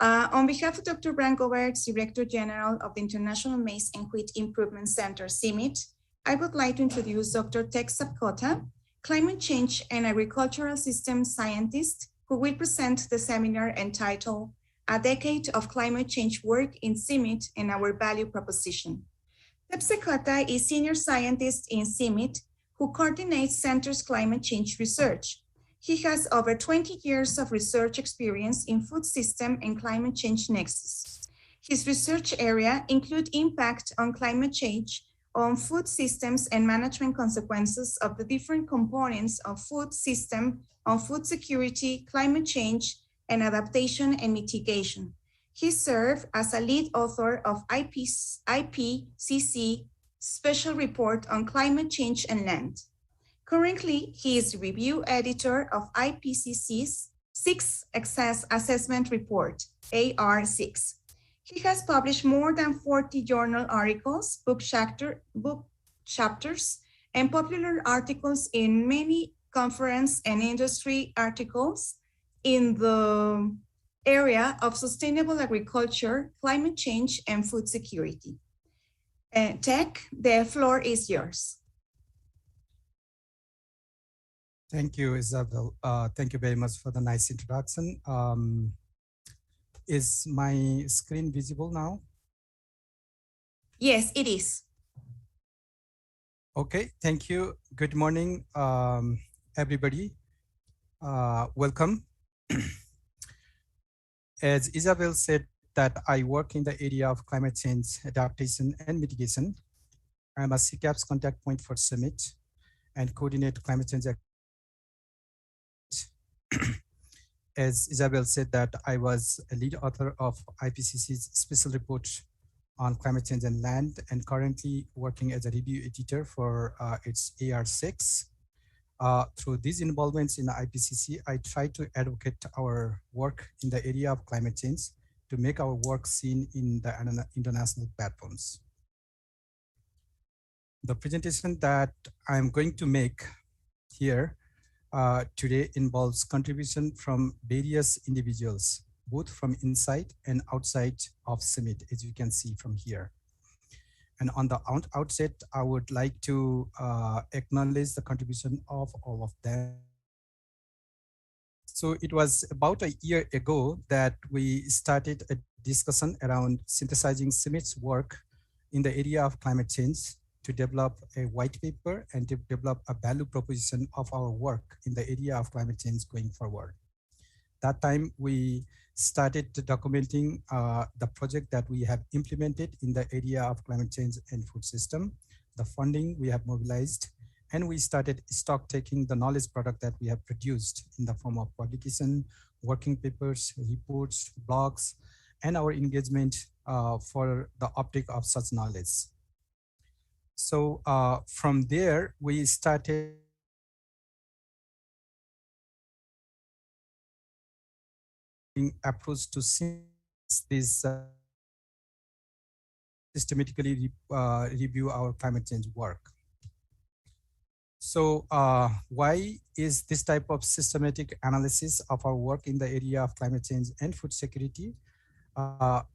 On behalf of Dr. Branko Bergs, Director General of the International Maize and Wheat Improvement Center, CIMMYT, I would like to introduce Dr. Tek Sapkota, climate change and agricultural systems scientist, who will present the seminar entitled A Decade of Climate Change Work in CIMMYT and Our Value Proposition. Tek Sapkota is Senior Scientist in CIMMYT, who coordinates Center's climate change research. He has over 20 years of research experience in food system and climate change nexus. His research area include impact on climate change on food systems and management consequences of the different components of food system on food security, climate change, and adaptation and mitigation. He served as a lead author of IPCC Special Report on Climate Change and Land. Currently, he is review editor of IPCC's Sixth Assessment Report, AR6. He has published more than 40 journal articles, book chapters, and popular articles in many conference and industry articles in the area of sustainable agriculture, climate change, and food security. Tek, the floor is yours. Thank you, Isabel. Thank you very much for the nice introduction. Is my screen visible now? Yes, it is. Okay, thank you. Good morning, everybody. Welcome. As Isabel said, that I work in the area of climate change, adaptation, and mitigation. I'm a CCAP's contact point for CIMMYT and coordinate climate change. As Isabel said, that I was a lead author of IPCC's special report on climate change and land, and currently working as a review editor for its AR6. Through these involvements in the IPCC, I try to advocate our work in the area of climate change to make our work seen in the international platforms. The presentation that I'm going to make here today involves contribution from various individuals, both from inside and outside of CIMMYT, as you can see from here. And on the outset, I would like to acknowledge the contribution of all of them. So it was about a year ago that we started a discussion around synthesizing CIMMYT's work in the area of climate change to develop a white paper and to develop a value proposition of our work in the area of climate change going forward. That time we started documenting the project that we have implemented in the area of climate change and food system, the funding we have mobilized, and we started stock taking the knowledge product that we have produced in the form of publication, working papers, reports, blogs, and our engagement for the uptake of such knowledge. So from there, we started approach to this systematically review our climate change work. So why is this type of systematic analysis of our work in the area of climate change and food security?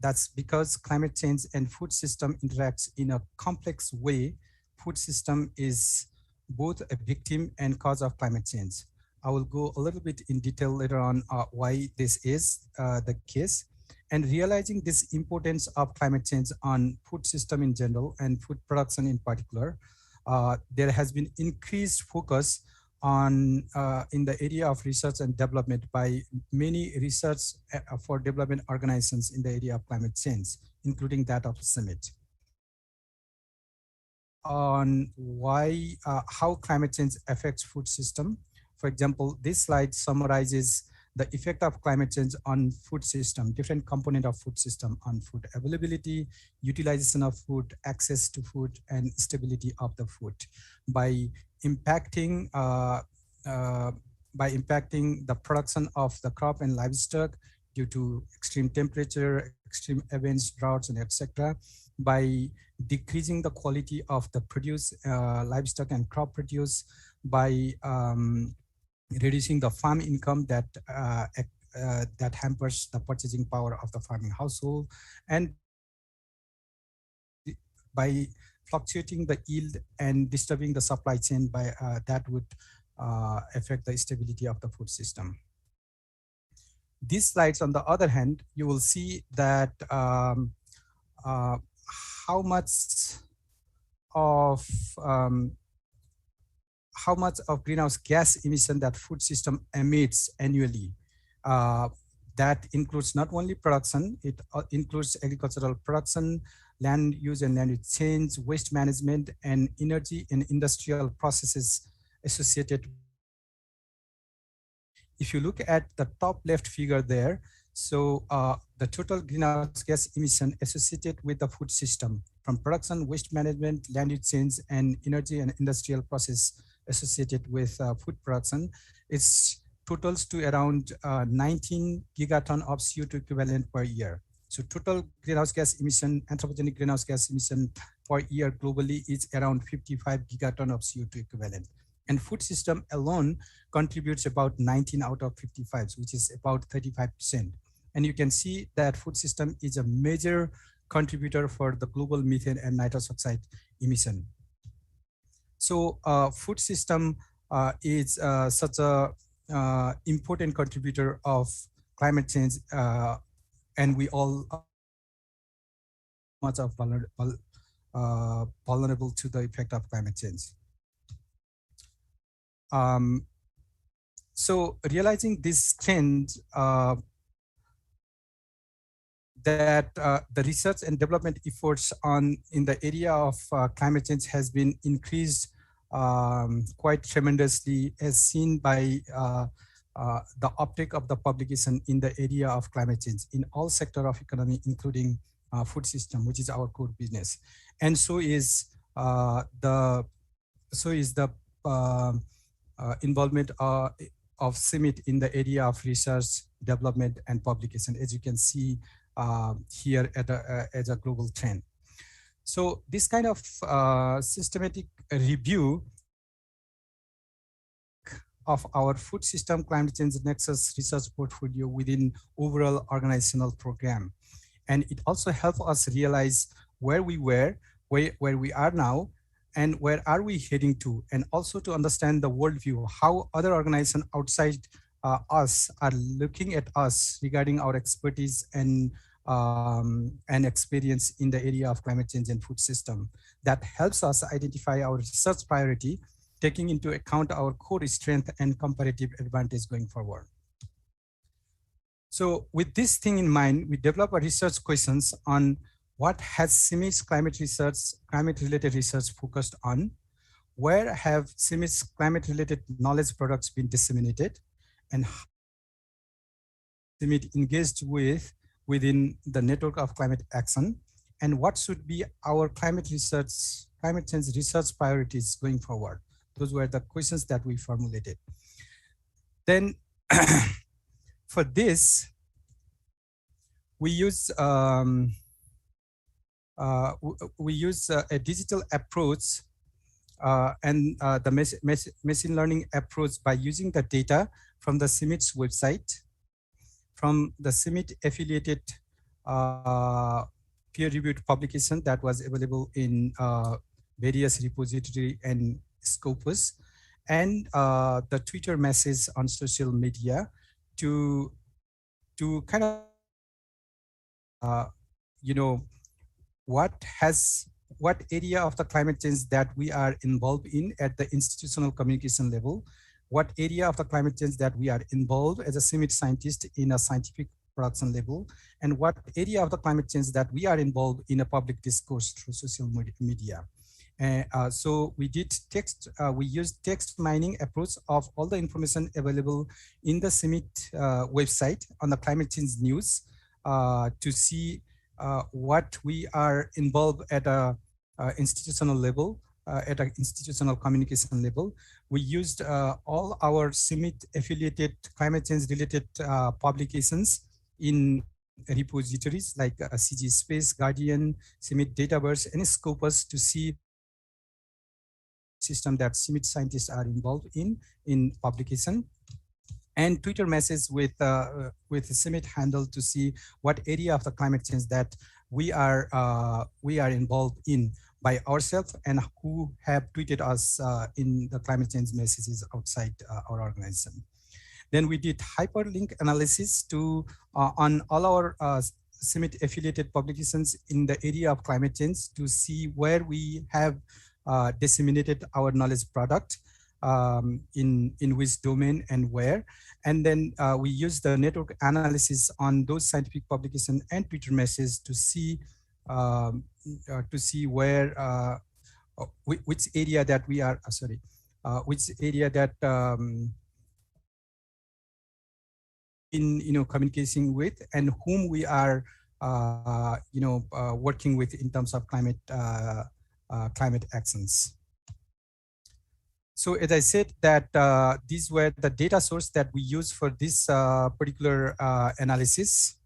That's because climate change and food system interacts in a complex way. Food system is both a victim and cause of climate change. I will go a little bit in detail later on why this is the case. And realizing this importance of climate change on food system in general and food production in particular, there has been increased focus on in the area of research and development by many research for development organizations in the area of climate change, including that of CIMMYT. On why, how climate change affects food system. For example, this slide summarizes the effect of climate change on food system, different component of food system on food availability, utilization of food, access to food, and stability of the food by impacting the production of the crop and livestock due to extreme temperature, extreme events, droughts, and etc. By decreasing the quality of the produce, livestock and crop produce, by reducing the farm income that that hampers the purchasing power of the farming household, and by fluctuating the yield and disturbing the supply chain by that would affect the stability of the food system. These slides, on the other hand, you will see that how much of greenhouse gas emission that food system emits annually. That includes not only production, it includes agricultural production, land use and land use change, waste management, and energy and industrial processes associated. If you look at the top left figure there, so the total greenhouse gas emission associated with the food system from production, waste management, land use change, and energy and industrial process associated with food production, it's totals to around 19 gigaton of CO2 equivalent per year. So total greenhouse gas emission, anthropogenic greenhouse gas emission per year globally is around 55 gigaton of CO2 equivalent. And food system alone contributes about 19 out of 55, which is about 35%. And you can see that food system is a major contributor for the global methane and nitrous oxide emission. So food system is such a important contributor of climate change, and we all are much of vulnerable to the effect of climate change. So realizing this trend, that the research and development efforts in the area of climate change has been increased quite tremendously, as seen by the uptake of the publication in the area of climate change in all sectors of economy, including food system, which is our core business. And so is the involvement of CIMMYT in the area of research, development, and publication, as you can see here as a global trend. So this kind of systematic review of our food system climate change nexus research portfolio within overall organizational program. And it also helps us realize where we were, where we are now, and where are we heading to, and also to understand the worldview, how other organizations outside us are looking at us regarding our expertise and experience in the area of climate change and food system. That helps us identify our research priority, taking into account our core strength and comparative advantage going forward. So with this thing in mind, we develop a research questions on what has CIMMYT's climate-related research focused on, where have CIMMYT's climate-related knowledge products been disseminated, and how CIMMYT engaged within the network of climate action, and what should be our climate change research priorities going forward. Those were the questions that we formulated. Then for this, we use a digital approach and the machine learning approach by using the data from the CIMMYT's website, from the CIMMYT affiliated peer-reviewed publication that was available in various repository and Scopus, and the Twitter message on social media to kind of what area of the climate change that we are involved in at the institutional communication level, what area of the climate change that we are involved as a CIMMYT scientist in a scientific production level, and what area of the climate change that we are involved in a public discourse through social media. So we used text mining approach of all the information available in the CIMMYT website on the climate change news to see what we are involved at a institutional level, at an institutional communication level. We used all our CIMMYT affiliated climate change related publications in repositories like CG Space, Guardian, CIMMYT Dataverse, and Scopus to see system that CIMMYT scientists are involved in publication. and Twitter message with CIMMYT handle to see what area of the climate change that we are involved in by ourselves and who have tweeted us in the climate change messages outside our organization. Then we did hyperlink analysis to on all our CIMMYT affiliated publications in the area of climate change to see where we have disseminated our knowledge product, in which domain and where. And then we use the network analysis on those scientific publications and Twitter messages to see where which area that we are which area that in communicating with and whom we are working with in terms of climate actions. So as I said that these were the data source that we use for this particular analysis.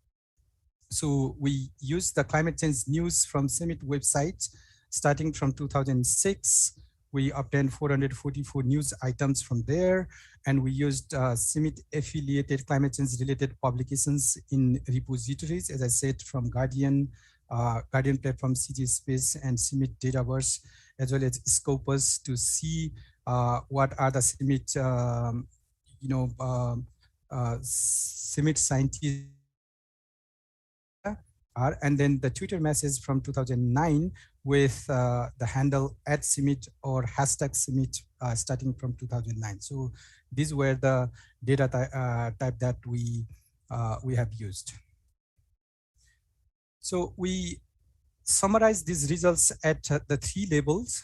So we use the climate change news from CIMMYT website starting from 2006. We obtained 444 news items from there, and we used CIMMYT affiliated climate change related publications in repositories, as I said, from Guardian platform, CG Space, and CIMMYT Dataverse, as well as Scopus to see what are the CIMMYT, CIMMYT scientists are, and then the Twitter message from 2009 with the handle @CIMMYT or #CIMMYT starting from 2009. So these were the data type that we have used. So we summarize these results at the 3 levels.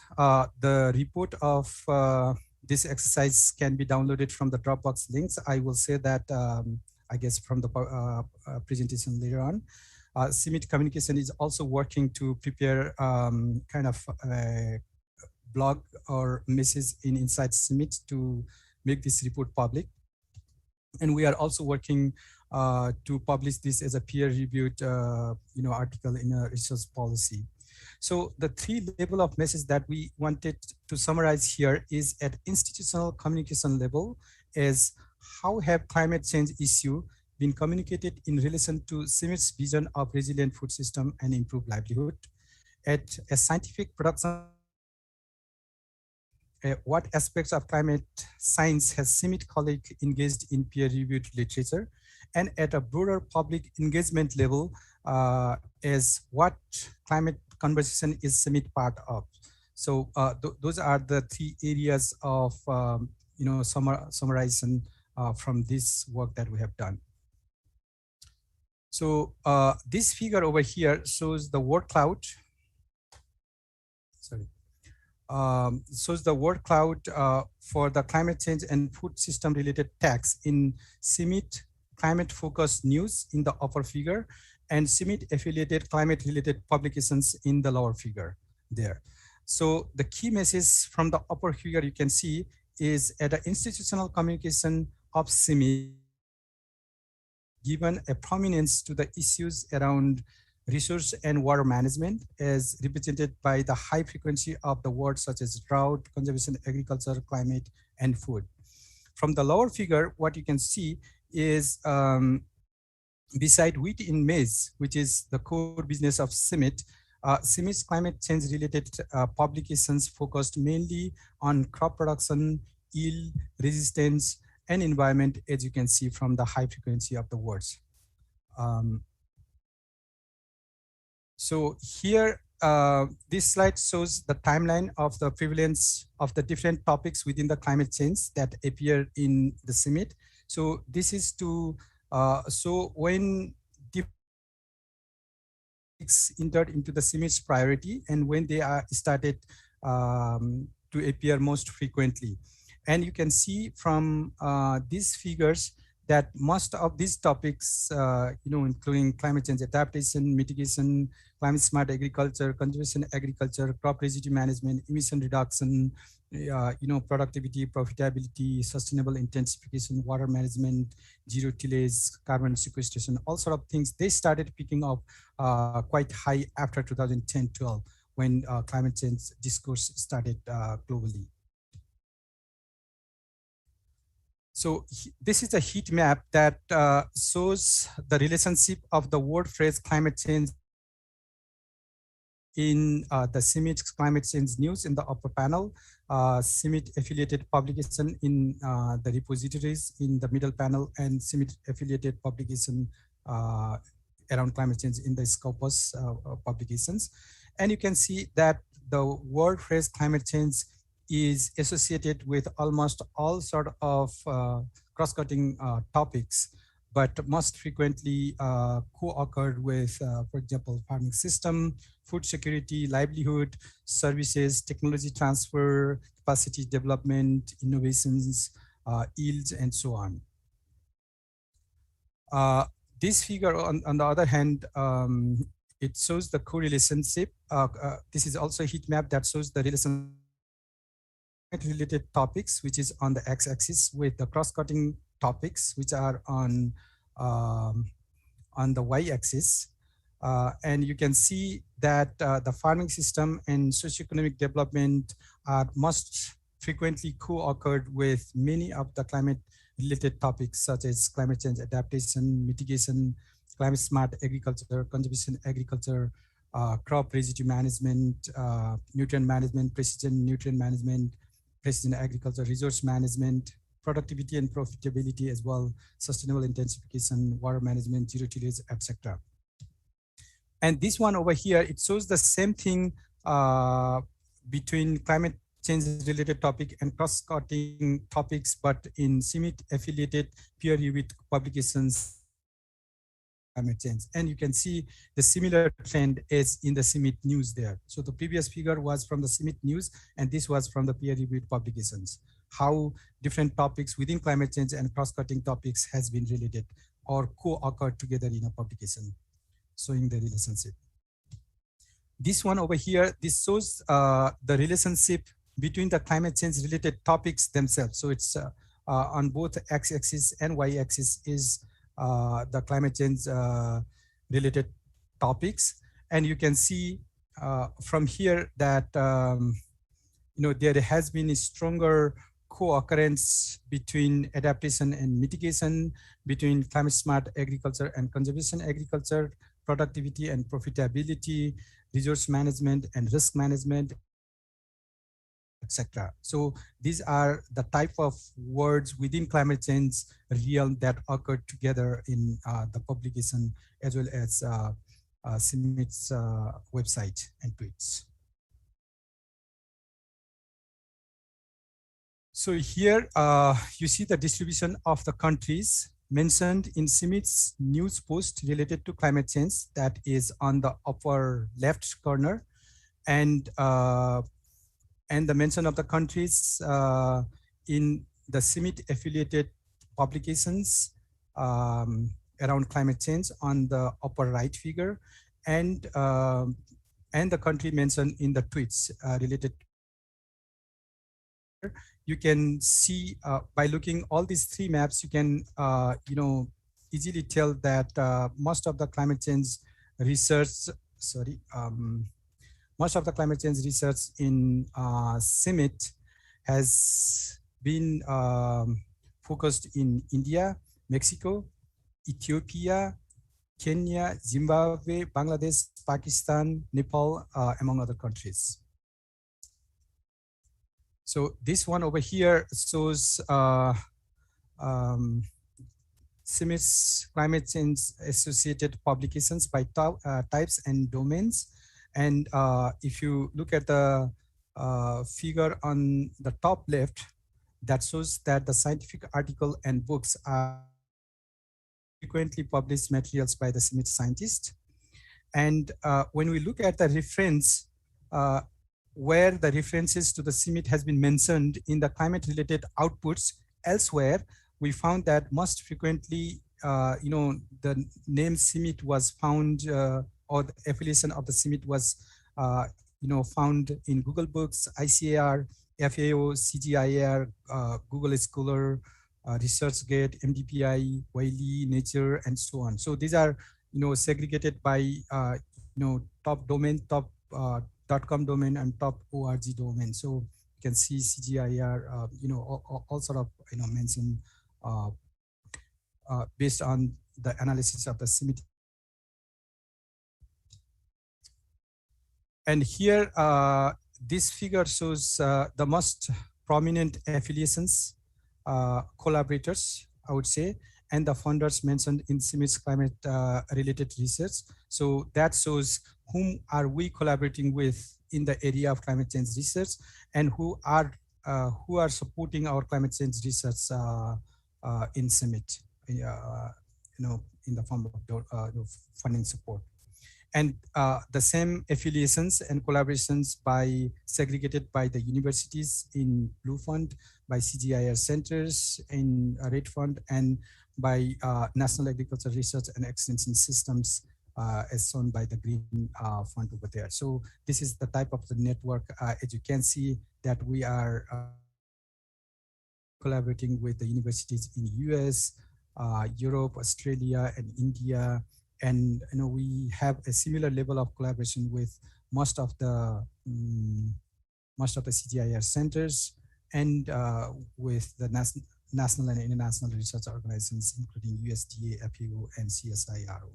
The report of this exercise can be downloaded from the Dropbox links. I will say that, I guess, from the presentation later on. CIMMYT Communication is also working to prepare kind of a blog or message inside CIMMYT to make this report public. And we are also working to publish this as a peer-reviewed article in a research policy. So the 3 level of message that we wanted to summarize here is at institutional communication level is how have climate change issue been communicated in relation to CIMMYT's vision of resilient food system and improved livelihood. At a scientific production, what aspects of climate science has CIMMYT colleague engaged in peer-reviewed literature? And at a broader public engagement level, is what climate conversation is CIMMYT part of? So those are the 3 areas of summarization from this work that we have done. So this figure over here shows the word cloud. Sorry. Shows the word cloud for the climate change and food system related tags in CIMMYT climate focused news in the upper figure and CIMMYT affiliated climate related publications in the lower figure there. So the key message from the upper figure you can see is at the institutional communication of CIMMYT given a prominence to the issues around resource and water management as represented by the high frequency of the words such as drought, conservation, agriculture, climate, and food. From the lower figure, what you can see is beside wheat in maize, which is the core business of CIMMYT, CIMMYT's climate change related publications focused mainly on crop production, yield, resistance, and environment, as you can see from the high frequency of the words. So here, this slide shows the timeline of the prevalence of the different topics within the climate change that appear in the CIMMYT. So this is to so when entered into the CIMMYT's priority and when they are started to appear most frequently. And you can see from these figures that most of these topics, including climate change adaptation, mitigation, climate smart agriculture, conservation agriculture, crop residue management, emission reduction, productivity, profitability, sustainable intensification, water management, zero tillage, carbon sequestration, all sort of things, they started picking up quite high after 2010-12 when climate change discourse started globally. So this is a heat map that shows the relationship of the word phrase climate change in the CIMMYT climate change news in the upper panel, CIMMYT affiliated publication in the repositories in the middle panel, and CIMMYT affiliated publication around climate change in the Scopus publications. And you can see that the word phrase climate change is associated with almost all sort of cross-cutting topics, but most frequently co-occurred with, for example, farming system, food security, livelihood, services, technology transfer, capacity development, innovations, yields, and so on. This figure, on the other hand, it shows the correlationship. This is also a heat map that shows the relation related topics, which is on the x-axis, with the cross-cutting topics, which are on the y-axis. And you can see that the farming system and socioeconomic development are most frequently co-occurred with many of the climate-related topics, such as climate change adaptation, mitigation, climate smart agriculture, conservation agriculture, crop residue management, nutrient management, precision nutrient management, precision agriculture, resource management, productivity and profitability as well, sustainable intensification, water management, zero tillage, etc. And this one over here, it shows the same thing between climate change related topic and cross-cutting topics, but in CIMMYT affiliated peer-reviewed publications climate change. And you can see the similar trend is in the CIMMYT news there. So the previous figure was from the CIMMYT news, and this was from the peer-reviewed publications. How different topics within climate change and cross-cutting topics has been related or co-occurred together in a publication, showing the relationship. This one over here, this shows the relationship between the climate change related topics themselves. So it's on both x-axis and y-axis is the climate change related topics. And you can see from here that there has been a stronger co-occurrence between adaptation and mitigation, between climate smart agriculture and conservation agriculture, productivity and profitability, resource management and risk management, etc. So these are the type of words within climate change realm that occurred together in the publication, as well as CIMMYT's website and tweets. So here you see the distribution of the countries mentioned in CIMMYT's news post related to climate change, that is on the upper left corner, and the mention of the countries in the CIMMYT affiliated publications around climate change on the upper right figure, and the country mentioned in the tweets related. You can see by looking all these three maps, you can easily tell that most of the climate change research, most of the climate change research in CIMMYT has been focused in India, Mexico, Ethiopia, Kenya, Zimbabwe, Bangladesh, Pakistan, Nepal, among other countries. So this one over here shows CIMMYT's climate change associated publications by types and domains. And if you look at the figure on the top left, that shows that the scientific article and books are frequently published materials by the CIMMYT scientists. And when we look at the reference, where the references to the CIMMYT has been mentioned in the climate related outputs elsewhere, we found that most frequently, the name CIMMYT was found, or the affiliation of the CIMMYT was, found in Google Books, ICAR, FAO, CGIAR, Google Scholar, ResearchGate, MDPI, Wiley, Nature, and so on. So these are, segregated by, top domain, top .com domain and top .org domain. So you can see CGIAR, all sort of, mention uh, based on the analysis of the CIMMYT. And here, this figure shows the most prominent affiliations, collaborators, I would say, and the funders mentioned in CIMMYT's climate related research. So that shows whom are we collaborating with in the area of climate change research, and who are supporting our climate change research in CIMMYT, in the form of funding support. And the same affiliations and collaborations segregated by the universities in Blue Fund, by CGIAR centers in Red Fund, and by National Agriculture Research and Extension Systems as shown by the Green Fund over there. So this is the type of the network, as you can see, that we are collaborating with the universities in US, Europe, Australia, and India. And we have a similar level of collaboration with most of the CGIAR centers, and with the national and international research organizations, including USDA, FAO, and CSIRO.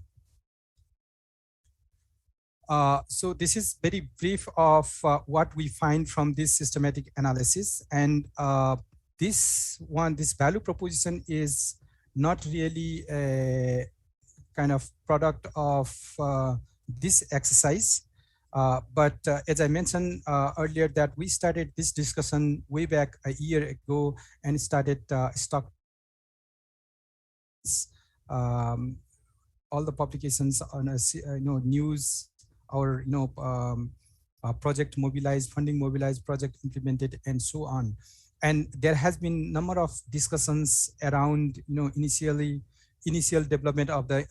So this is very brief of what we find from this systematic analysis. And this value proposition is not really a kind of product of this exercise. But as I mentioned earlier, that we started this discussion way back a year ago and started stock all the publications on news, our project mobilized, funding mobilized, project implemented, and so on. And there has been number of discussions around initial development of the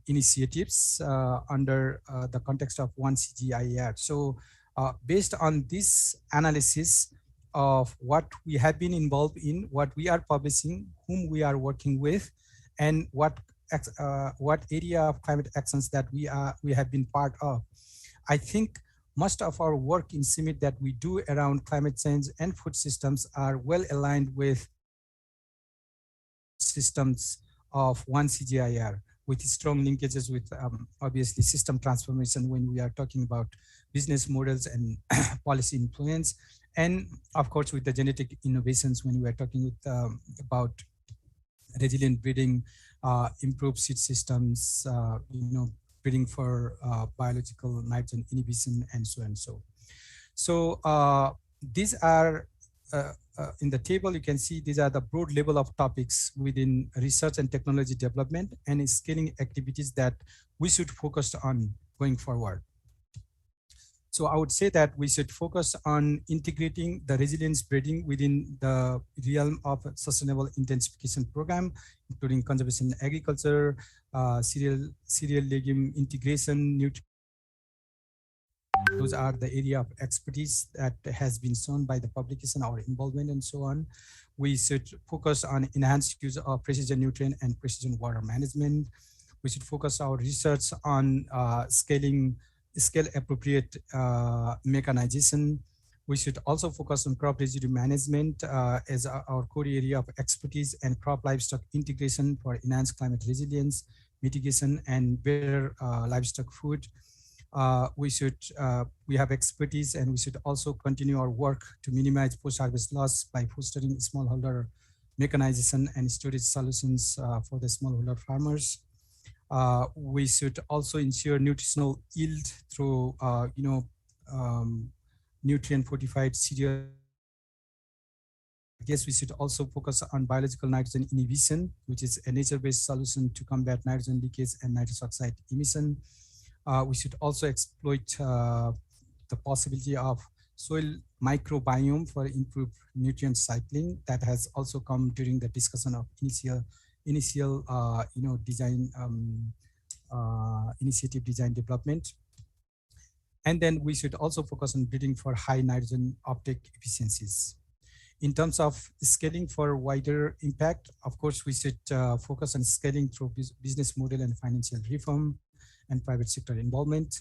initiatives under the context of one CGIAR. So based on this analysis of what we have been involved in, what we are publishing, whom we are working with, and what area of climate actions that we have been part of, I think most of our work in CIMMYT that we do around climate change and food systems are well aligned with systems of one CGIAR, with strong linkages with obviously system transformation when we are talking about business models and policy influence, and of course with the genetic innovations when we are talking with, about resilient breeding, improved seed systems, breeding for biological nitrogen inhibition, and so and so. So these are in the table, you can see these are the broad level of topics within research and technology development and scaling activities that we should focus on going forward. So I would say that we should focus on integrating the resilience breeding within the realm of sustainable intensification program, including conservation agriculture, cereal legume integration, nutrition. Those are the area of expertise that has been shown by the publication, our involvement, and so on. We should focus on enhanced use of precision nutrient and precision water management. We should focus our research on scale appropriate mechanization. We should also focus on crop residue management as our core area of expertise, and crop livestock integration for enhanced climate resilience, mitigation, and better livestock food. We have expertise, and we should also continue our work to minimize post-harvest loss by fostering smallholder mechanization and storage solutions for the smallholder farmers. We should also ensure nutritional yield through, nutrient fortified cereal. I guess we should also focus on biological nitrogen inhibition, which is a nature-based solution to combat nitrogen leakage and nitrous oxide emission. We should also exploit the possibility of soil microbiome for improved nutrient cycling. That has also come during the discussion of initial design, initiative design development. And then we should also focus on breeding for high nitrogen uptake efficiencies. In terms of scaling for wider impact, of course, we should focus on scaling through business model and financial reform and private sector involvement.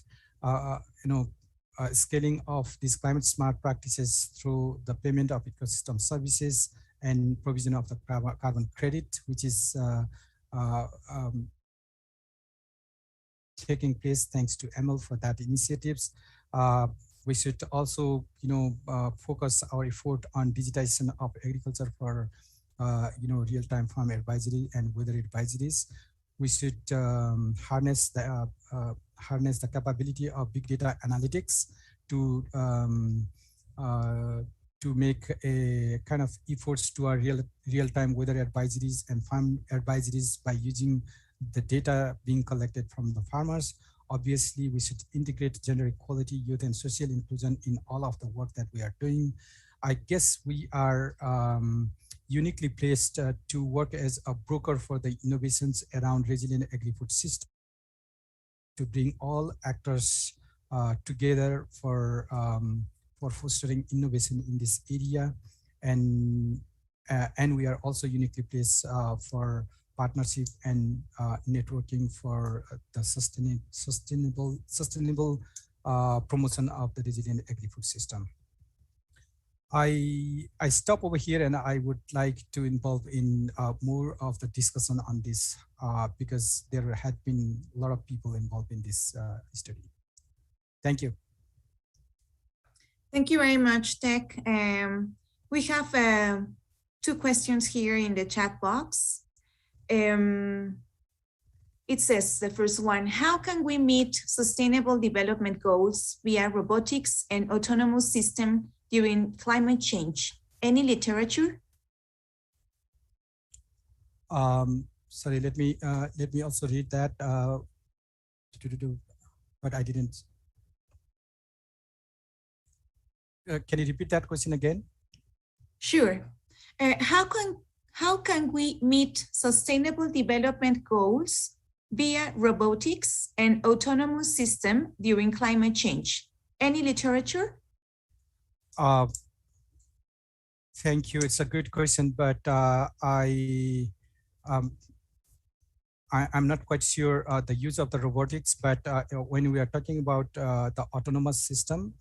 Scaling of these climate smart practices through the payment of ecosystem services and provision of the carbon credit, which is taking place thanks to ML for that initiatives. We should also, focus our effort on digitization of agriculture for, real-time farm advisory and weather advisories. We should harness the capability of big data analytics to make a kind of efforts to our real-time weather advisories and farm advisories by using the data being collected from the farmers. Obviously, we should integrate gender equality, youth, and social inclusion in all of the work that we are doing. I guess we are uniquely placed to work as a broker for the innovations around resilient agri-food system, to bring all actors together for fostering innovation in this area, and we are also uniquely placed for partnership and networking for the sustainable promotion of the resilient agri-food system. I stop over here, and I would like to involve in more of the discussion on this because there had been a lot of people involved in this study. Thank you. Thank you very much, Tek. We have 2 questions here in the chat box. It says, the first one, how can we meet sustainable development goals via robotics and autonomous system during climate change? Any literature? Sorry, let me also read that, but I didn't. Can you repeat that question again? Sure. How can we meet sustainable development goals via robotics and autonomous system during climate change? Any literature? Thank you. It's a good question, but I'm not quite sure the use of the robotics. But when we are talking about the autonomous system,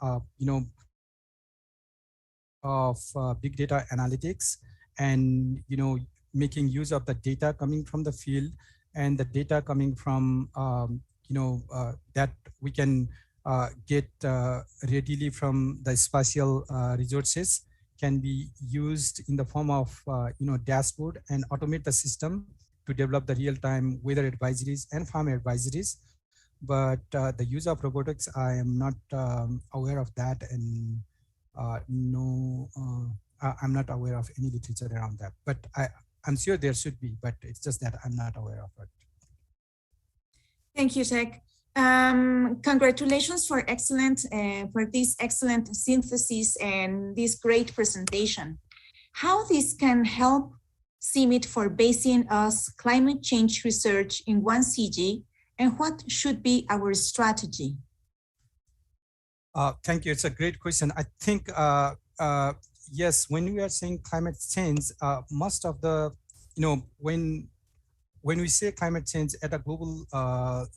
of big data analytics, and making use of the data coming from the field and the data coming from that we can get readily from the spatial resources, can be used in the form of dashboard and automate the system to develop the real-time weather advisories and farm advisories. But the use of robotics, I am not aware of that, and I'm not aware of any literature around that. But I'm sure there should be, but it's just that I'm not aware of it. Thank you, Tek. Congratulations for this excellent synthesis and this great presentation. How this can help CIMMYT for basing us climate change research in 1CG, and what should be our strategy? Thank you. It's a great question. I think, yes, when we are saying climate change, most of the, when we say climate change at a global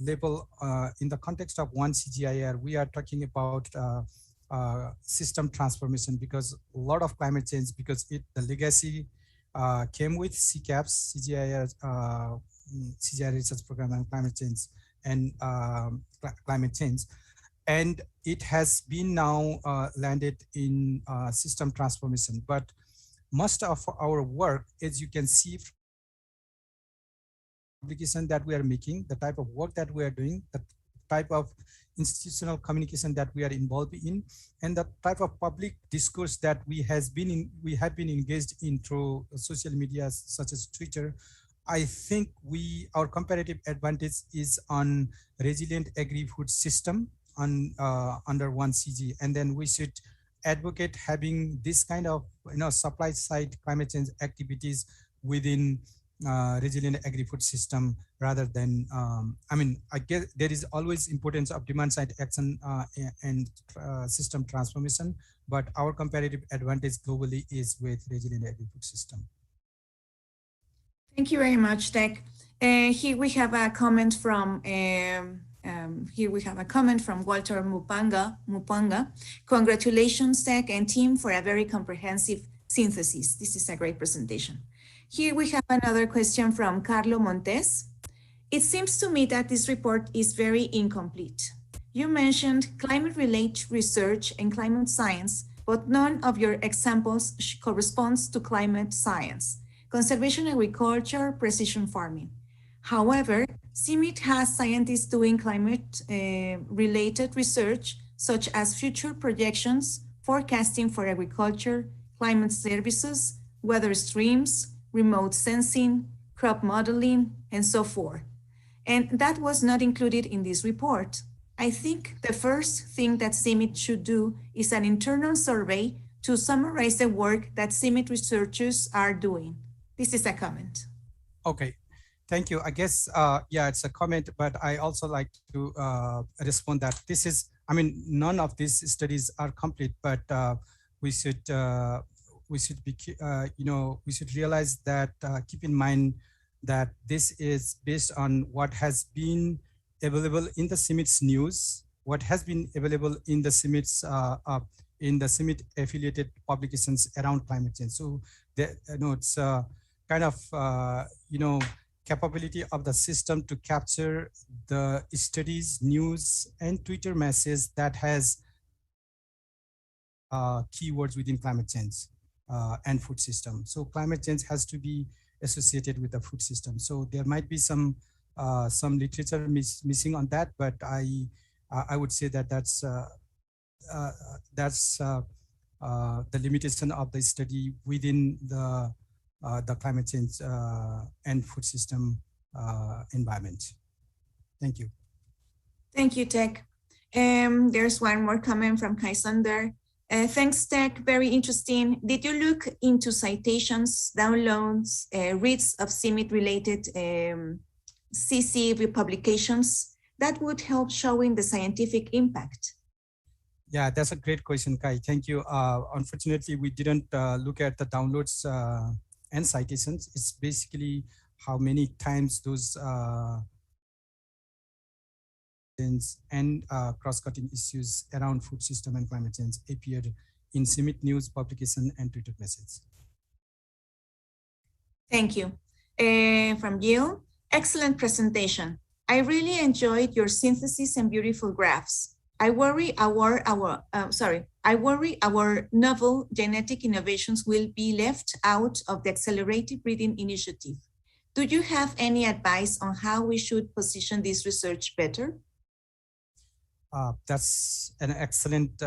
level, in the context of 1CGIAR, we are talking about system transformation, because a lot of climate change, because the legacy came with CCAPS, CGIAR Research Program on Climate Change and Climate Change. And it has been now landed in system transformation. But most of our work, as you can see, application that we are making, the type of work that we are doing, the type of institutional communication that we are involved in, and the type of public discourse that we have been engaged in through social media such as Twitter, I think our comparative advantage is on resilient agri-food system on under 1CG, and then we should advocate having this kind of supply side climate change activities within resilient agri-food system, rather than I guess there is always importance of demand side action and system transformation, but our comparative advantage globally is with resilient agri-food system. Thank you very much, Tek. Here we have a comment from Walter Mupanga. Congratulations, Tek and team, for a very comprehensive synthesis. This is a great presentation. Here we have another question from Carlo Montes. It seems to me that this report is very incomplete. You mentioned climate-related research and climate science, but none of your examples corresponds to climate science, conservation agriculture, precision farming. However, CIMMYT has scientists doing climate-related research, such as future projections, forecasting for agriculture, climate services, weather streams, remote sensing, crop modeling, and so forth. And that was not included in this report. I think the first thing that CIMMYT should do is an internal survey to summarize the work that CIMMYT researchers are doing. This is a comment. Okay, thank you. I guess, yeah, it's a comment, but I also like to respond that this is, I mean, none of these studies are complete, but we should be, we should realize that, keep in mind that this is based on what has been available in the CIMMYT's news, what has been available in the CIMMYT's CIMMYT affiliated publications around climate change. So, it's kind of capability of the system to capture the studies, news, and Twitter messages that has keywords within climate change and food system. So climate change has to be associated with the food system. So there might be some literature missing on that, but I would say that that's the limitation of the study within the climate change and food system environment. Thank you. Thank you, Tek. There's one more comment from Kaisander. Thanks, Tek. Very interesting. Did you look into citations, downloads, reads of CIMMYT-related CC publications? That would help showing the scientific impact. Yeah, that's a great question, Kai. Thank you. Unfortunately, we didn't look at the downloads and citations. It's basically how many times those and cross-cutting issues around food system and climate change appeared in CIMMYT news publication and Twitter messages. Thank you. From Gil, excellent presentation. I really enjoyed your synthesis and beautiful graphs. I worry our novel genetic innovations will be left out of the accelerated breeding initiative. Do you have any advice on how we should position this research better? That's an excellent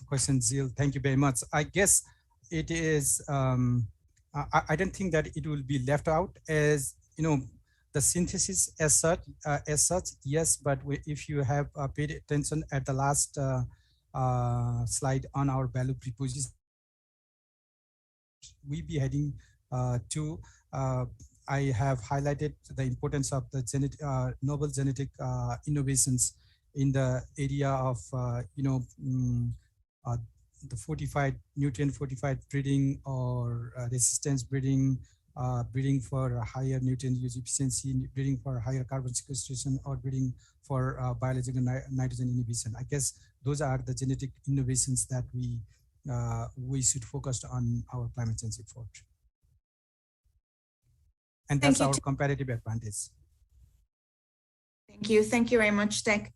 question, Zil. Thank you very much. I guess it is, I don't think that it will be left out as, the synthesis as such, yes, but if you have paid attention at the last slide on our value proposition, we be heading to, I have highlighted the importance of the novel genetic innovations in the area of, the nutrient fortified breeding or resistance breeding, breeding for higher nutrient use efficiency, breeding for higher carbon sequestration, or breeding for biological nitrogen inhibition. I guess those are the genetic innovations that we should focus on our climate change effort. And that's our comparative advantage. Thank you. Thank you very much, Tek.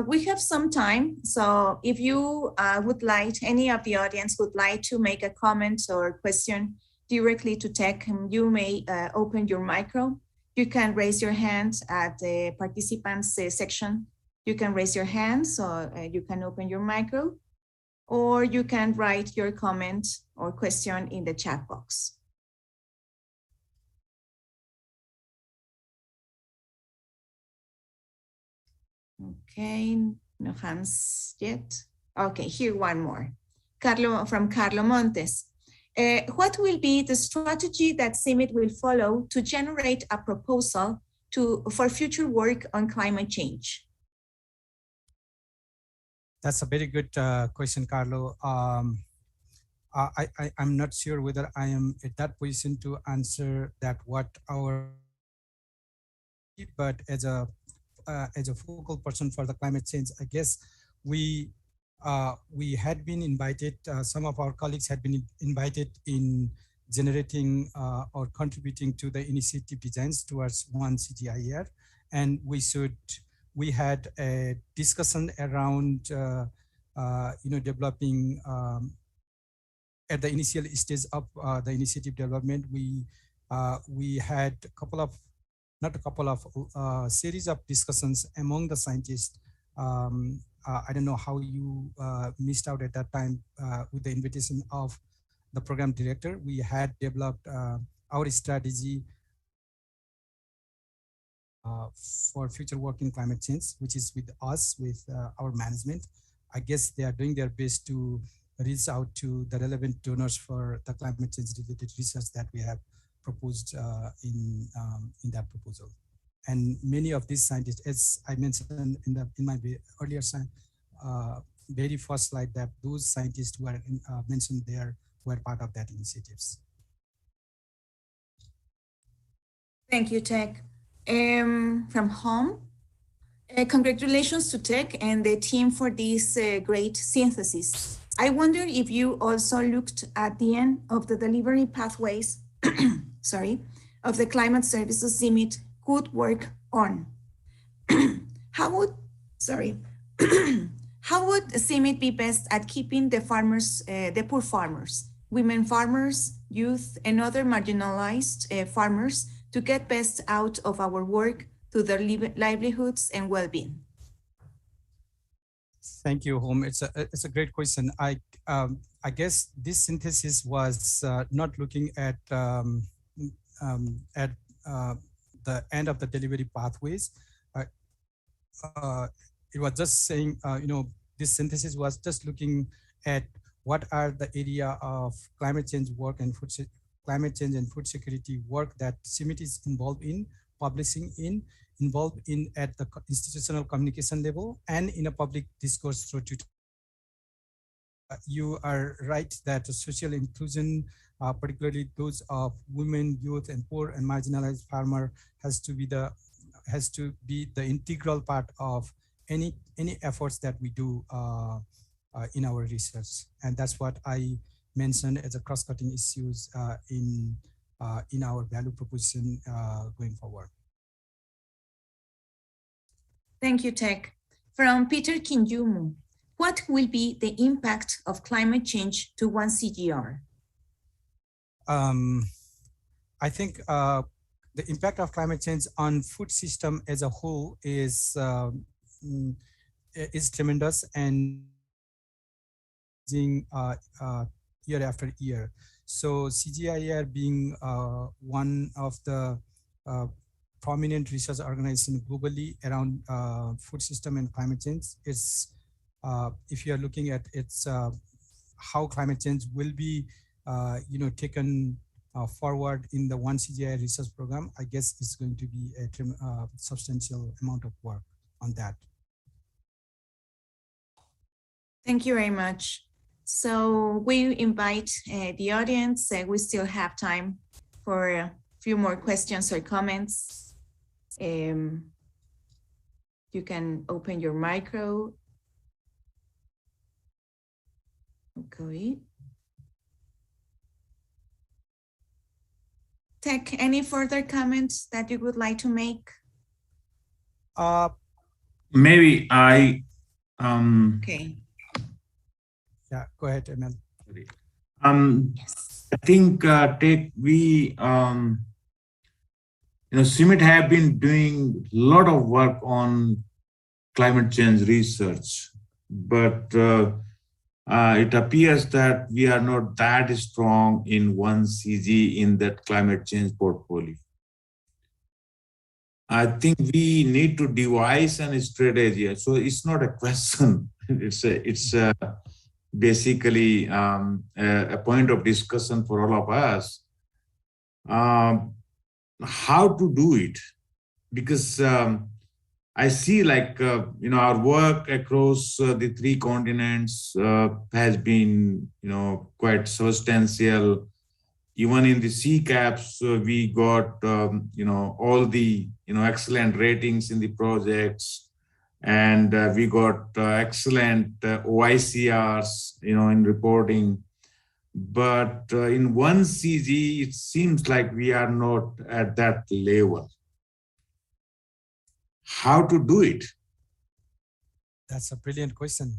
We have some time, so if you would like, any of the audience would like to make a comment or question directly to Tek, you may open your micro. You can raise your hand at the participants section. You can raise your hand, so you can open your micro, or you can write your comment or question in the chat box. Okay, no hands yet. Okay, here one more. From Carlo Montes. What will be the strategy that CIMMYT will follow to generate a proposal for future work on climate change? That's a very good question, Carlo. I'm not sure whether I am at that position to answer that, but as a focal person for the climate change, I guess we we had been invited, some of our colleagues had been invited in generating or contributing to the initiative designs towards one CGIAR. And we had a discussion around, developing at the initial stage of the initiative development. We had series of discussions among the scientists. I don't know how you missed out at that time with the invitation of the program director. We had developed our strategy for future work in climate change, which is with us, with our management. I guess they are doing their best to reach out to the relevant donors for the climate change related research that we have proposed in that proposal. And many of these scientists, as I mentioned in my earlier very first slide, that those scientists who are mentioned there were part of that initiatives. Thank you, Tek. From home, congratulations to Tek and the team for this great synthesis. I wonder if you also looked at the end of the delivery pathways, of the climate services CIMMYT could work on. How would CIMMYT be best at keeping the farmers, the poor farmers, women farmers, youth, and other marginalized farmers to get best out of our work to their livelihoods and well-being? Thank you, Home. It's a great question. I guess this synthesis was not looking at the end of the delivery pathways. It was just saying, this synthesis was just looking at what are the area of climate change work and climate change and food security work that CIMMYT is involved in, publishing in, involved in at the institutional communication level and in a public discourse through Twitter. You are right that social inclusion, particularly those of women, youth, and poor and marginalized farmer, has to be the integral part of any efforts that we do in our research, and that's what I mentioned as a cross-cutting issues in our value proposition going forward. Thank you, Tek. From Peter Kinjumu, what will be the impact of climate change to one CGR? I think the impact of climate change on food system as a whole is tremendous and year after year. So CGIAR being one of the prominent research organization globally around food system and climate change, is if you are looking at its how climate change will be taken forward in the One CGIAR research program, I guess it's going to be a substantial amount of work on that. Thank you very much. So we invite the audience. We still have time for a few more questions or comments. You can open your micro. Okay. Tek, any further comments that you would like to make? Maybe I. Okay. Yeah, go ahead, Emil. Yes. I think Tek, we, CIMMYT have been doing a lot of work on climate change research, but it appears that we are not that strong in one CG in that climate change portfolio. I think we need to devise a strategy. So it's not a question. It's basically a point of discussion for all of us. How to do it? Because I see our work across the 3 continents has been, quite substantial. Even in the CCAPs, we got, all the, excellent ratings in the projects. and we got excellent OICRs, in reporting. But in 1CG, it seems like we are not at that level. How to do it? That's a brilliant question.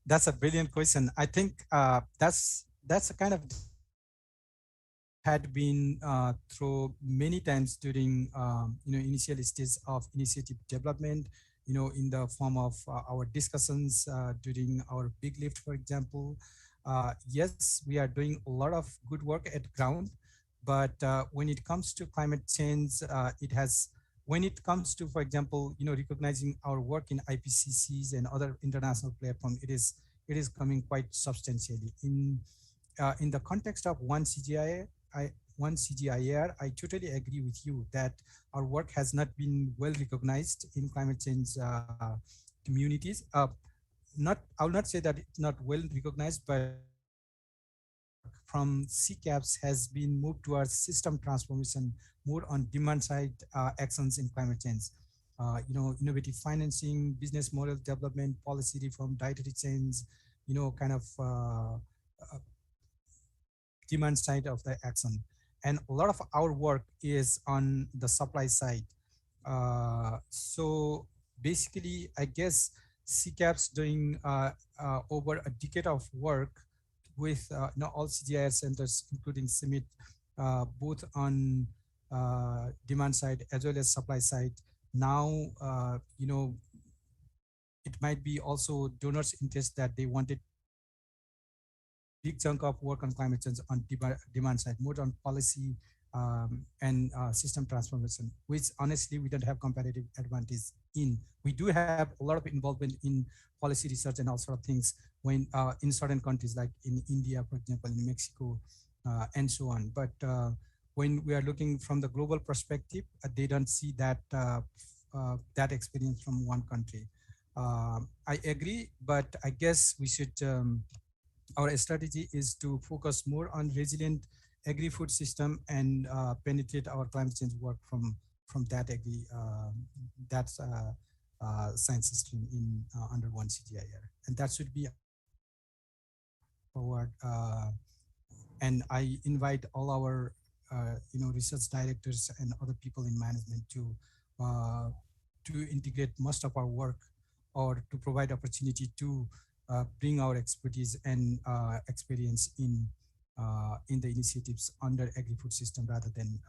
That's a brilliant question. I think that's a kind of had been through many times during initial stages of initiative development, in the form of our discussions during our big lift, for example. Yes, we are doing a lot of good work at ground, but when it comes to climate change, when it comes to, for example, recognizing our work in IPCCs and other international platforms, it is coming quite substantially. In the context of one CGIAR, I totally agree with you that our work has not been well recognized in climate change communities. I will not say that it's not well recognized, but from CCAPs has been moved towards system transformation, more on demand side actions in climate change. Innovative financing, business model development, policy reform, dietary change, kind of demand side of the action. And a lot of our work is on the supply side. So basically, I guess CCAP's doing over a decade of work with all CGIAR centers, including CIMMYT, both on demand side as well as supply side. Now, it might be also donors' interest that they wanted big chunk of work on climate change on demand side, more on policy and system transformation, which honestly we don't have competitive advantage in. We do have a lot of involvement in policy research and all sort of things when in certain countries like in India, for example, in Mexico, and so on. But when we are looking from the global perspective, they don't see that that experience from one country. I agree, but I guess we should. Our strategy is to focus more on resilient agri-food system and penetrate our climate change work from that science stream in under one CGIAR, and that should be forward. And I invite all our research directors and other people in management to integrate most of our work, or to provide opportunity to bring our expertise and experience in the initiatives under agri-food system rather than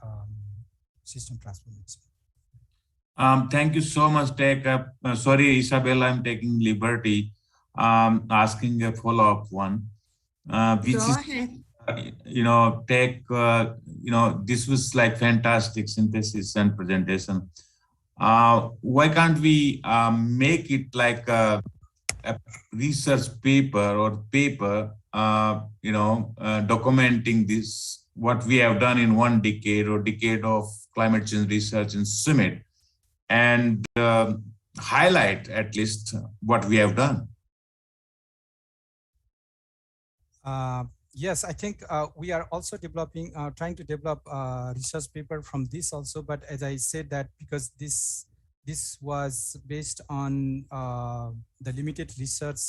system transformation. Thank you so much, Tek. Sorry, Isabella, I'm taking liberty asking a follow-up one. Which Go is, ahead. Tek, this was like fantastic synthesis and presentation. Why can't we make it like a research paper or paper, documenting this, what we have done in one decade or decade of climate change research in CIMMYT, and highlight at least what we have done? Yes, I think we are also developing, trying to develop a research paper from this also. But as I said that, because this was based on the limited research,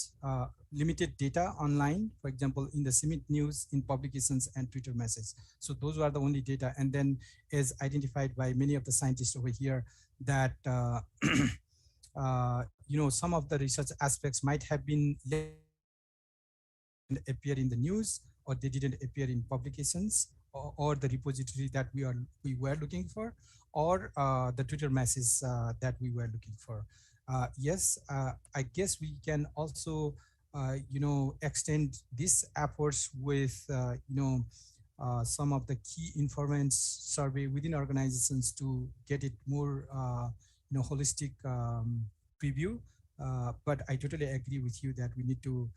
limited data online, for example, in the CIMMYT news, in publications and Twitter messages. So those were the only data. And then as identified by many of the scientists over here, that some of the research aspects might have been appear in the news, or they didn't appear in publications, or the repository that we were looking for, or the Twitter message that we were looking for. Yes, I guess we can also extend these efforts with some of the key informants survey within organizations to get it more holistic preview. But I totally agree with you that we need to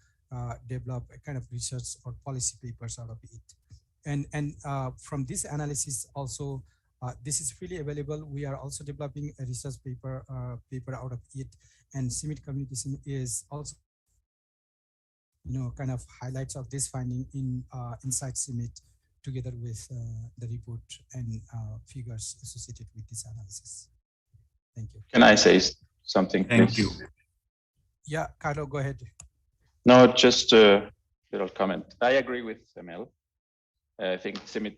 develop a kind of research or policy papers out of it. And from this analysis also, this is freely available. We are also developing a research paper out of it, and CIMMYT communication is also kind of highlights of this finding in inside CIMMYT, together with the report and figures associated with this analysis. Thank you. Can I say something, Thank please? you. Yeah, Carlo, go ahead. No, just a little comment. I agree with Emil. I think CIMMYT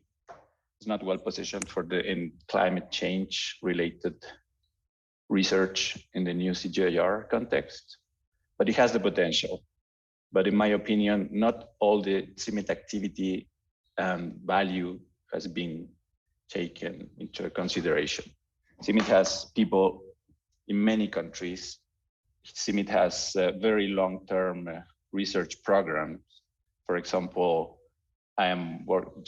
is not well positioned for in climate change related research in the new CGIAR context, but it has the potential. But in my opinion, not all the CIMMYT activity and value has been taken into consideration. CIMMYT has people in many countries. CIMMYT has very long-term research programs. For example, I'm working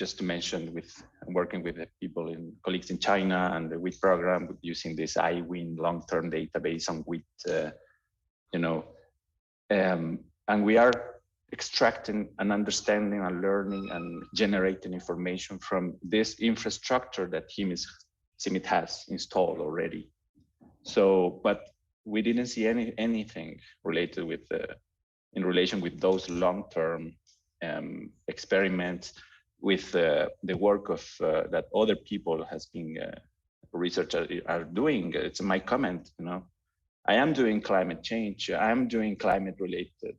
with people colleagues in China and the wheat program using this iWin long-term database on wheat, and we are extracting and understanding and learning and generating information from this infrastructure that CIMMYT has installed already. So, but we didn't see anything related with in relation with those long-term experiments with the work of that other people has been researchers are doing. It's my comment, I am doing climate change. I am doing climate-related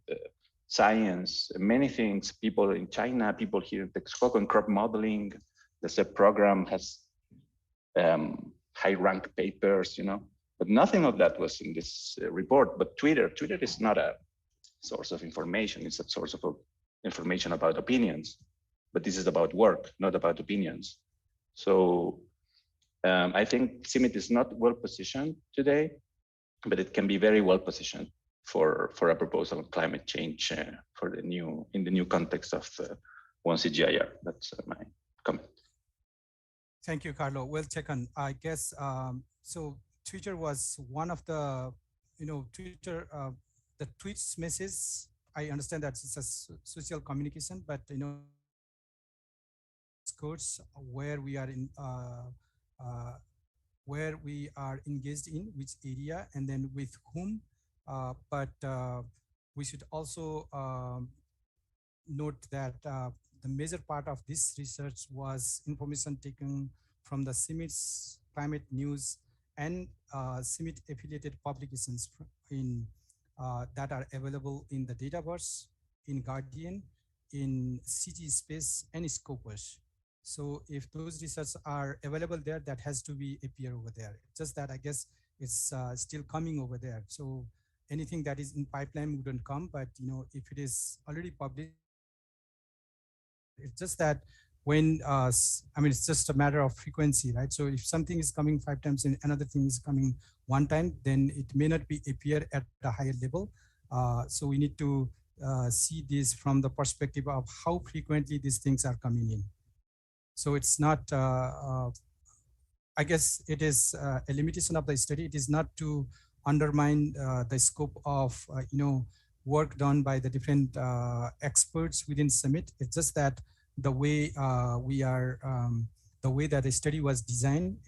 science, many things. People in China, people here in Texcoco, and crop modeling. The SEP program has high-ranked papers, but nothing of that was in this report. But Twitter is not a source of information. It's a source of information about opinions. But this is about work, not about opinions. So I think CIMMYT is not well positioned today, but it can be very well positioned for a proposal on climate change in the new context of 1CGIAR. That's my comment. Thank you, Carlo. Well taken. I guess so. Twitter was one of the, Twitter, the tweets message. I understand that it's a social communication, but codes where we are in, where we are engaged in which area and then with whom. But we should also note that the major part of this research was information taken from the CIMMYT's climate news and CIMMYT affiliated publications that are available in the Dataverse, in Guardian, in CG Space, and Scopus. So if those research are available there, that has to be appear over there. Just that I guess it's still coming over there. So anything that is in pipeline wouldn't come, but if it is already published, it's just that when, it's just a matter of frequency, right? So if something is coming 5 times and another thing is coming 1 time, then it may not be appear at a higher level. So we need to see this from the perspective of how frequently these things are coming in. So it's not, I guess it is a limitation of the study. It is not to undermine the scope of, work done by the different experts within CIMMYT. It's just that the way the way that the study was designed,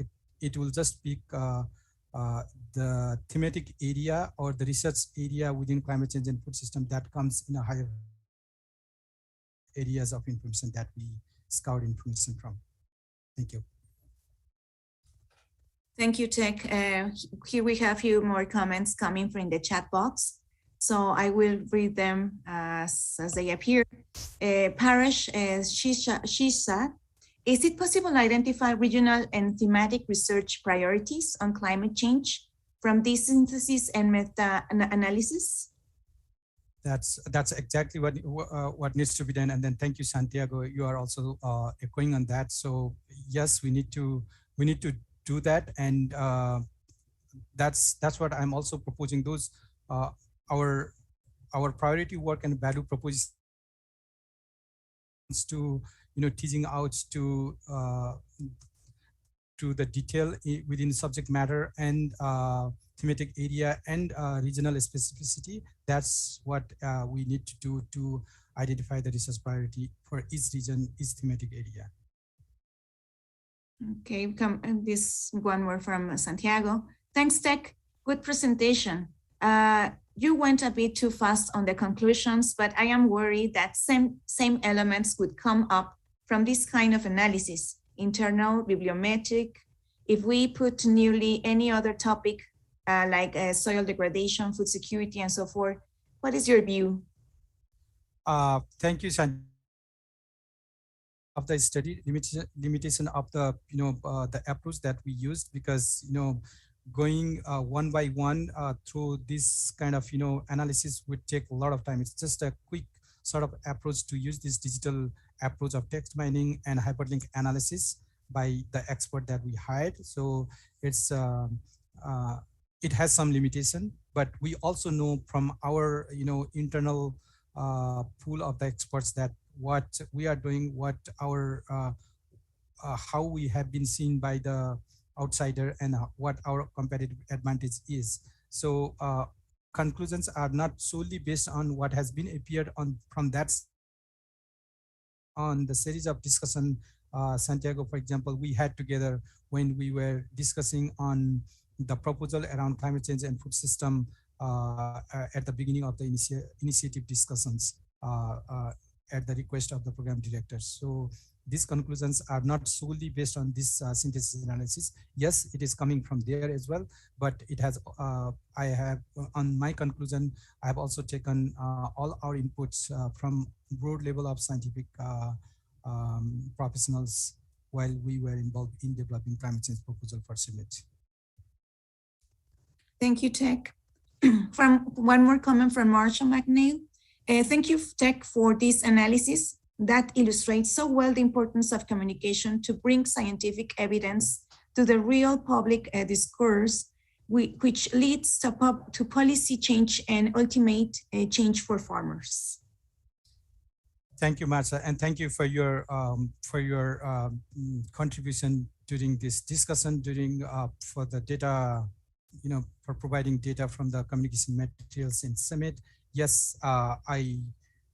it will just pick the thematic area or the research area within climate change and food system that comes in a higher areas of information that we scout information from. Thank you. Thank you, Tek. Here we have a few more comments coming from the chat box. So I will read them as they appear. Paresh Shisha, is it possible to identify regional and thematic research priorities on climate change from this synthesis and meta-analysis? That's exactly what needs to be done. And then thank you, Santiago. You are also echoing on that. So yes, we need to do that, and that's what I'm also proposing. Those our priority work and value propositions to teasing out to the detail within subject matter and thematic area and regional specificity. That's what we need to do to identify the research priority for each region, each thematic area. Okay, this one more from Santiago. Thanks, Tek. Good presentation. You went a bit too fast on the conclusions, but I am worried that same elements would come up from this kind of analysis, internal, bibliometric. If we put newly any other topic like soil degradation, food security, and so forth. What is your view? Thank you, Sandy. Of the study limitation of the the approach that we used, because going one by one through this kind of analysis would take a lot of time. It's just a quick sort of approach to use this digital approach of text mining and hyperlink analysis by the expert that we hired. So it's it has some limitation, but we also know from our internal pool of the experts that what we are doing, what our how we have been seen by the outsider, and what our competitive advantage is. So conclusions are not solely based on what has been appeared on from that on the series of discussion. Santiago, for example, we had together when we were discussing on the proposal around climate change and food system at the beginning of the initiative discussions at the request of the program directors. So these conclusions are not solely based on this synthesis analysis. Yes, it is coming from there as well, but it has, I have, on my conclusion, I have also taken all our inputs from broad level of scientific professionals while we were involved in developing climate change proposal for CIMMYT. Thank you, Tek. From one more comment from Marsha McNeil. Thank you, Tek, for this analysis that illustrates so well the importance of communication to bring scientific evidence to the real public discourse, which leads to policy change and ultimate change for farmers. Thank you, Marsha, and thank you for your contribution during this discussion, during for the data, for providing data from the communication materials in CIMMYT. Yes, I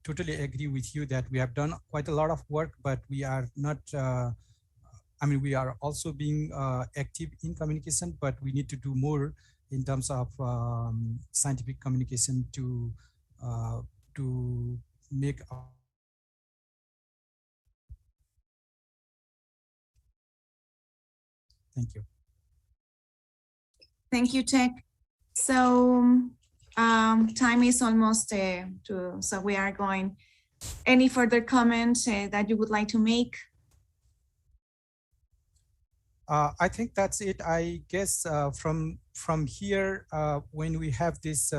totally agree with you that we have done quite a lot of work, but we are not, I mean, we are also being active in communication, but we need to do more in terms of scientific communication to make our Thank you. Thank you, Tek. So time is almost so we are going. Any further comments that you would like to make? I think that's it. I guess from here, when we have this,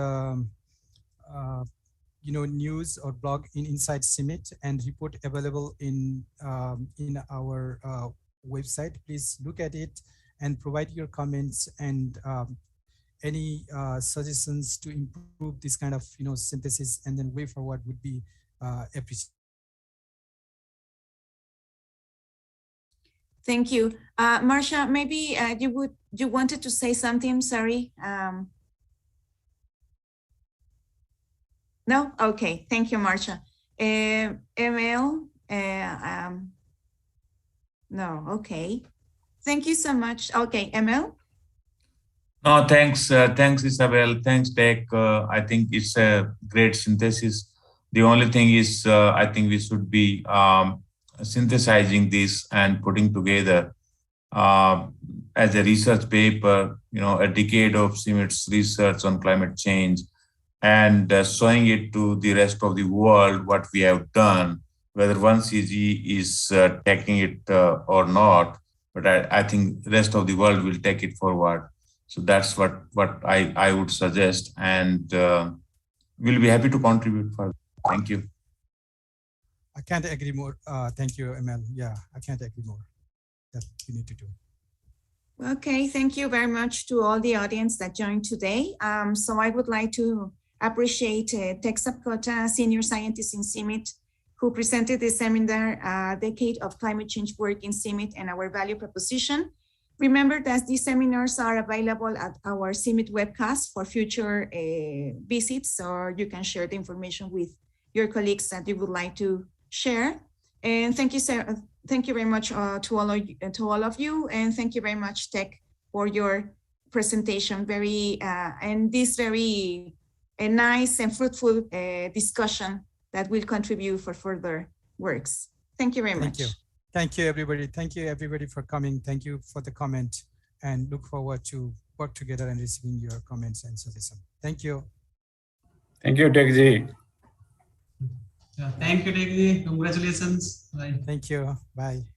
news or blog inside CIMMYT and report available in our website, please look at it and provide your comments and any suggestions to improve this kind of synthesis, and then way forward would be appreciated. Thank you, Marsha. Maybe you wanted to say something. Sorry. No. Okay. Thank you, Marsha. Emil. No. Okay. Thank you so much. Okay, Emil. No, thanks. Thanks, Isabel. Thanks, Tek. I think it's a great synthesis. The only thing is, I think we should be synthesizing this and putting together as a research paper, a decade of CIMMYT's research on climate change, and showing it to the rest of the world what we have done, whether one CG is taking it or not. But I think the rest of the world will take it forward. So that's what I would suggest, and we'll be happy to contribute further. Thank you. I can't agree more. Thank you, Emil. Yeah, I can't agree more. That we need to do. Okay, thank you very much to all the audience that joined today. So I would like to appreciate Tek Sapkota, senior scientist in CIMMYT, who presented the seminar, Decade of Climate Change Work in CIMMYT and Our Value Proposition. Remember that these seminars are available at our CIMMYT webcast for future visits, or you can share the information with your colleagues that you would like to share. And thank you, sir. Thank you very much to all of you, and thank you very much, Tek, for your presentation. And this very nice and fruitful discussion that will contribute for further works. Thank you very much. Thank you. Thank you, everybody. Thank you, everybody, for coming. Thank you for the comment, and look forward to work together and receiving your comments and suggestions. Thank you. Thank you, Tekji. Yeah, thank you, Tekji. Congratulations. Bye. Thank you. Bye.